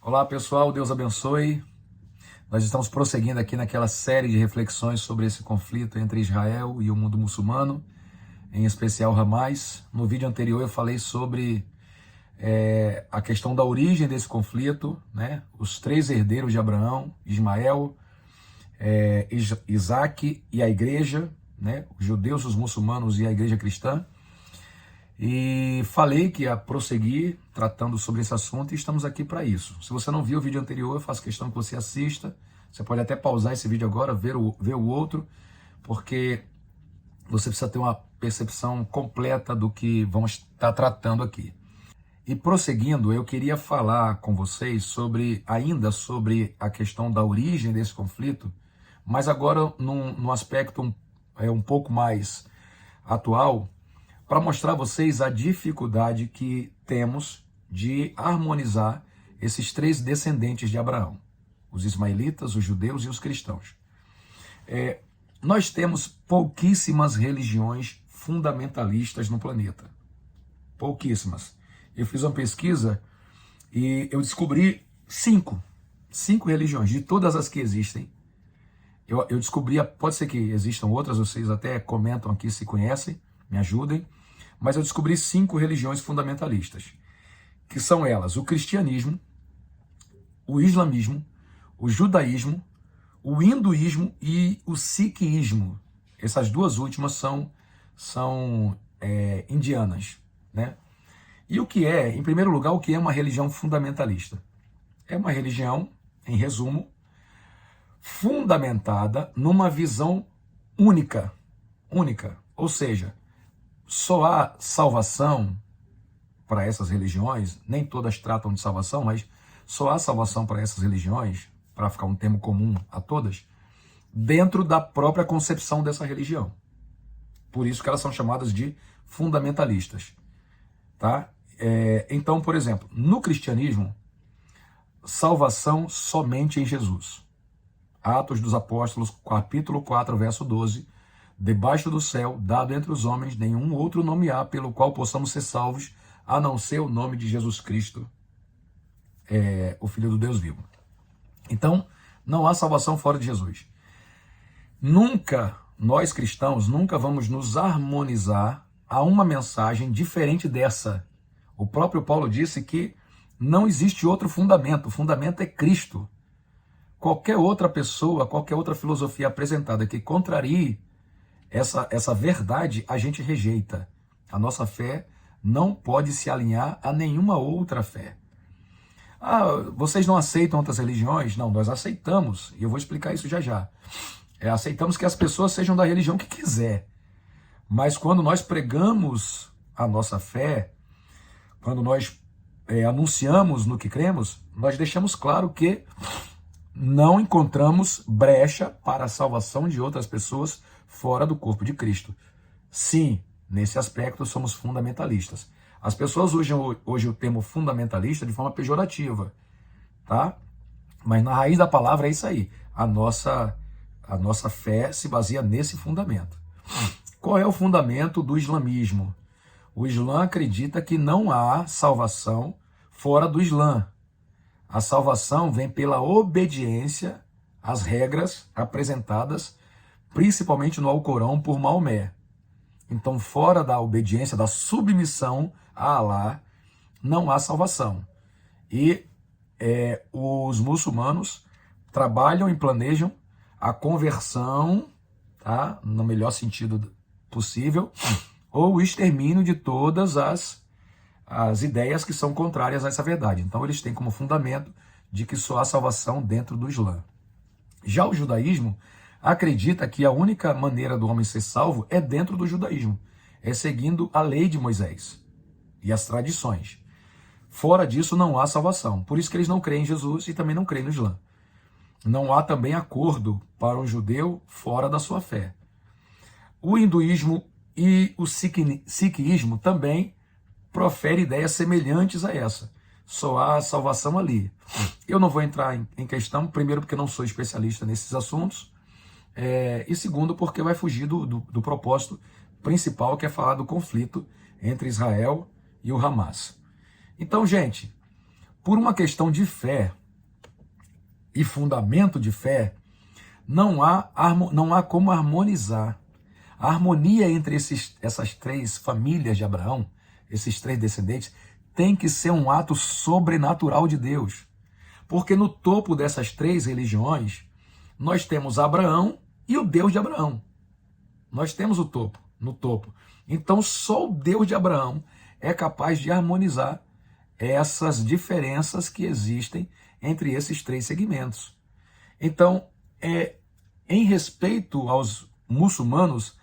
Olá pessoal, Deus abençoe. Nós estamos prosseguindo aqui naquela série de reflexões sobre esse conflito entre Israel e o mundo muçulmano, em especial Hamas. No vídeo anterior eu falei sobre a questão da origem desse conflito, né? Os três herdeiros de Abraão, Ismael, Isaac e a igreja, né? Os judeus, os muçulmanos e a igreja cristã. E falei que ia prosseguir tratando sobre esse assunto e estamos aqui para isso. Se você não viu o vídeo anterior, eu faço questão que você assista. Você pode até pausar esse vídeo agora, ver o outro, porque você precisa ter uma percepção completa do que vamos estar tratando aqui. E prosseguindo, eu queria falar com vocês ainda sobre a questão da origem desse conflito, mas agora num aspecto um pouco mais atual, para mostrar a vocês a dificuldade que temos de harmonizar esses três descendentes de Abraão, os ismaelitas, os judeus e os cristãos. Nós temos pouquíssimas religiões fundamentalistas no planeta. Pouquíssimas. Eu fiz uma pesquisa e eu descobri cinco religiões, de todas as que existem. Eu descobri, pode ser que existam outras, vocês até comentam aqui se conhecem, me ajudem, mas eu descobri 5 religiões fundamentalistas, que são elas: o cristianismo, o islamismo, o judaísmo, o hinduísmo e o sikhismo. Essas duas últimas são indianas, né? E em primeiro lugar, o que é uma religião fundamentalista? É uma religião, em resumo, fundamentada numa visão única, ou seja, só há salvação para essas religiões, nem todas tratam de salvação, mas só há salvação para essas religiões, para ficar um termo comum a todas, dentro da própria concepção dessa religião. Por isso que elas são chamadas de fundamentalistas. Tá? Então, por exemplo, no cristianismo, salvação somente em Jesus. Atos dos Apóstolos, capítulo 4, verso 12, debaixo do céu, dado entre os homens, nenhum outro nome há pelo qual possamos ser salvos, a não ser o nome de Jesus Cristo, o Filho do Deus vivo. Então, não há salvação fora de Jesus. Nós cristãos, nunca vamos nos harmonizar a uma mensagem diferente dessa. O próprio Paulo disse que não existe outro fundamento, o fundamento é Cristo. Qualquer outra pessoa, qualquer outra filosofia apresentada que contrarie essa verdade, a gente rejeita. A nossa fé não pode se alinhar a nenhuma outra fé. Vocês não aceitam outras religiões? Não, nós aceitamos, e eu vou explicar isso já já. Aceitamos que as pessoas sejam da religião que quiser. Mas quando nós pregamos a nossa fé, quando nós anunciamos no que cremos, nós deixamos claro que não encontramos brecha para a salvação de outras pessoas fora do corpo de Cristo. Sim, nesse aspecto somos fundamentalistas. As pessoas usam hoje o termo fundamentalista de forma pejorativa, tá? Mas na raiz da palavra é isso aí. A nossa fé se baseia nesse fundamento. Qual é o fundamento do islamismo? O Islã acredita que não há salvação fora do Islã. A salvação vem pela obediência às regras apresentadas principalmente no Alcorão por Maomé. Então, fora da obediência, da submissão a Alá, não há salvação. E os muçulmanos trabalham e planejam a conversão, tá? No melhor sentido possível, ou o extermínio de todas as ideias que são contrárias a essa verdade. Então, eles têm como fundamento de que só há salvação dentro do Islã. Já o judaísmo acredita que a única maneira do homem ser salvo é dentro do judaísmo, é seguindo a lei de Moisés e as tradições. Fora disso não há salvação. Por isso que eles não creem em Jesus e também não creem no Islã. Não há também acordo para um judeu fora da sua fé. O hinduísmo e o sikhismo também proferem ideias semelhantes a essa. Só há salvação ali. Eu não vou entrar em questão, primeiro porque não sou especialista nesses assuntos, e segundo porque vai fugir do propósito principal, que é falar do conflito entre Israel e o Hamas. Então, gente, por uma questão de fé e fundamento de fé, não há como harmonizar. A harmonia entre essas três famílias de Abraão, esses três descendentes, tem que ser um ato sobrenatural de Deus. Porque no topo dessas três religiões, nós temos Abraão e o Deus de Abraão. Nós temos o topo, no topo. Então só o Deus de Abraão é capaz de harmonizar essas diferenças que existem entre esses três segmentos. Então, em respeito aos muçulmanos,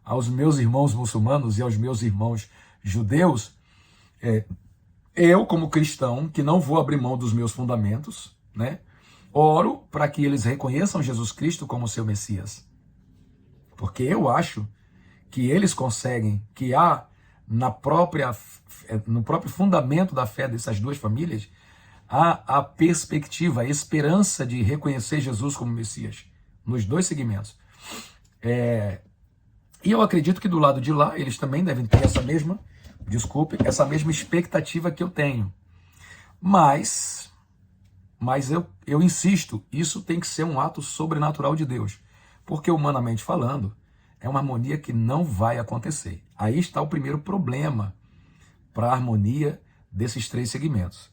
aos meus irmãos muçulmanos e aos meus irmãos judeus, eu, como cristão, que não vou abrir mão dos meus fundamentos, né, oro para que eles reconheçam Jesus Cristo como seu Messias. Porque eu acho que eles conseguem, que há no próprio fundamento da fé dessas duas famílias, há a perspectiva, a esperança de reconhecer Jesus como Messias, nos dois segmentos. E eu acredito que do lado de lá, eles também devem ter essa mesma expectativa que eu tenho. Mas eu insisto, isso tem que ser um ato sobrenatural de Deus. Porque, humanamente falando, é uma harmonia que não vai acontecer. Aí está o primeiro problema para a harmonia desses três segmentos.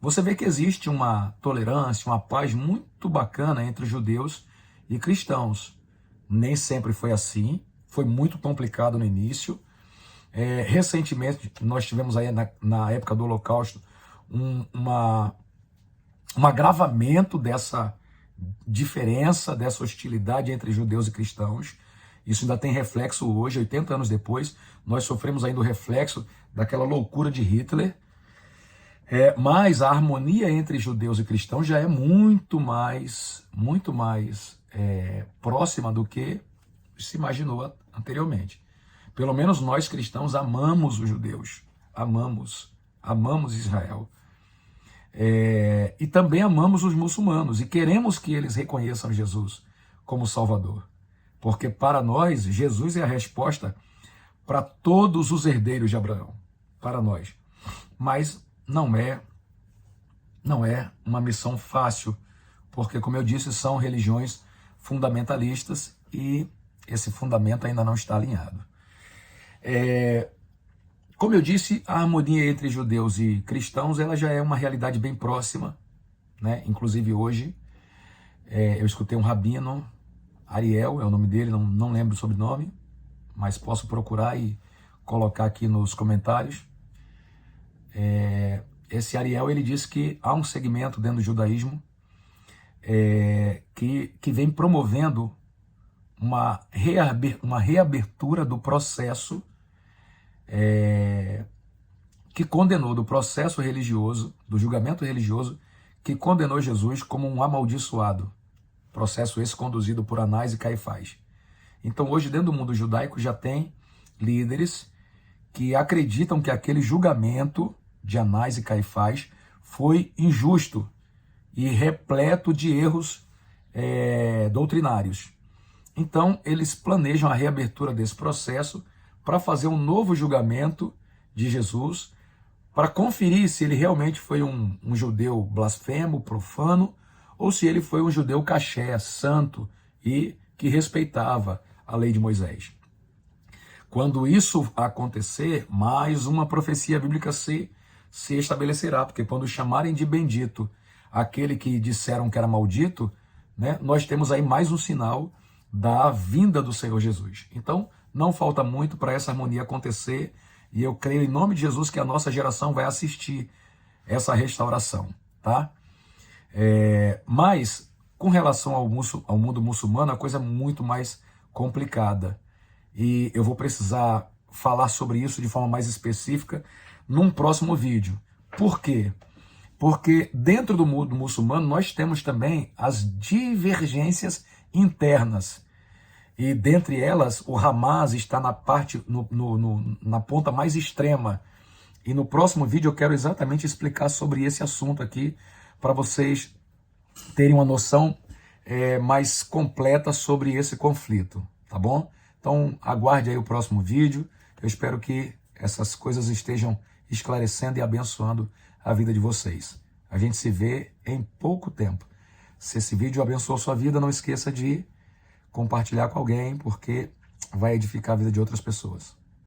Você vê que existe uma tolerância, uma paz muito bacana entre judeus e cristãos. Nem sempre foi assim, foi muito complicado no início. Recentemente, nós tivemos aí na época do Holocausto um agravamento dessa diferença, dessa hostilidade entre judeus e cristãos. Isso ainda tem reflexo hoje, 80 anos depois. Nós sofremos ainda o reflexo daquela loucura de Hitler. Mas a harmonia entre judeus e cristãos já é muito mais próxima do que se imaginou anteriormente. Pelo menos nós cristãos amamos os judeus, amamos Israel. E também amamos os muçulmanos e queremos que eles reconheçam Jesus como Salvador. Porque para nós, Jesus é a resposta para todos os herdeiros de Abraão, para nós. Mas não é uma missão fácil, porque, como eu disse, são religiões fundamentalistas e esse fundamento ainda não está alinhado. Como eu disse, a harmonia entre judeus e cristãos ela já é uma realidade bem próxima, né? Inclusive hoje, eu escutei um rabino, Ariel é o nome dele, não lembro o sobrenome, mas posso procurar e colocar aqui nos comentários. Esse Ariel, ele disse que há um segmento dentro do judaísmo que vem promovendo uma reabertura do processo que condenou, do processo religioso, do julgamento religioso, que condenou Jesus como um amaldiçoado. Processo esse conduzido por Anás e Caifás. Então hoje dentro do mundo judaico já tem líderes que acreditam que aquele julgamento de Anás e Caifás foi injusto e repleto de erros doutrinários. Então eles planejam a reabertura desse processo para fazer um novo julgamento de Jesus, para conferir se ele realmente foi um judeu blasfemo, profano, ou se ele foi um judeu caché, santo e que respeitava a lei de Moisés. Quando isso acontecer, mais uma profecia bíblica se estabelecerá, porque quando chamarem de bendito aquele que disseram que era maldito, né, nós temos aí mais um sinal da vinda do Senhor Jesus. Então, não falta muito para essa harmonia acontecer, e eu creio em nome de Jesus que a nossa geração vai assistir essa restauração, tá? Mas, com relação ao mundo muçulmano, a coisa é muito mais complicada. E eu vou precisar falar sobre isso de forma mais específica num próximo vídeo. Por quê? Porque dentro do mundo muçulmano nós temos também as divergências internas. E dentre elas, o Hamas está na ponta mais extrema. E no próximo vídeo eu quero exatamente explicar sobre esse assunto aqui, para vocês terem uma noção mais completa sobre esse conflito, tá bom? Então aguarde aí o próximo vídeo. Eu espero que essas coisas estejam esclarecendo e abençoando a vida de vocês. A gente se vê em pouco tempo. Se esse vídeo abençoou sua vida, não esqueça de compartilhar com alguém, porque vai edificar a vida de outras pessoas.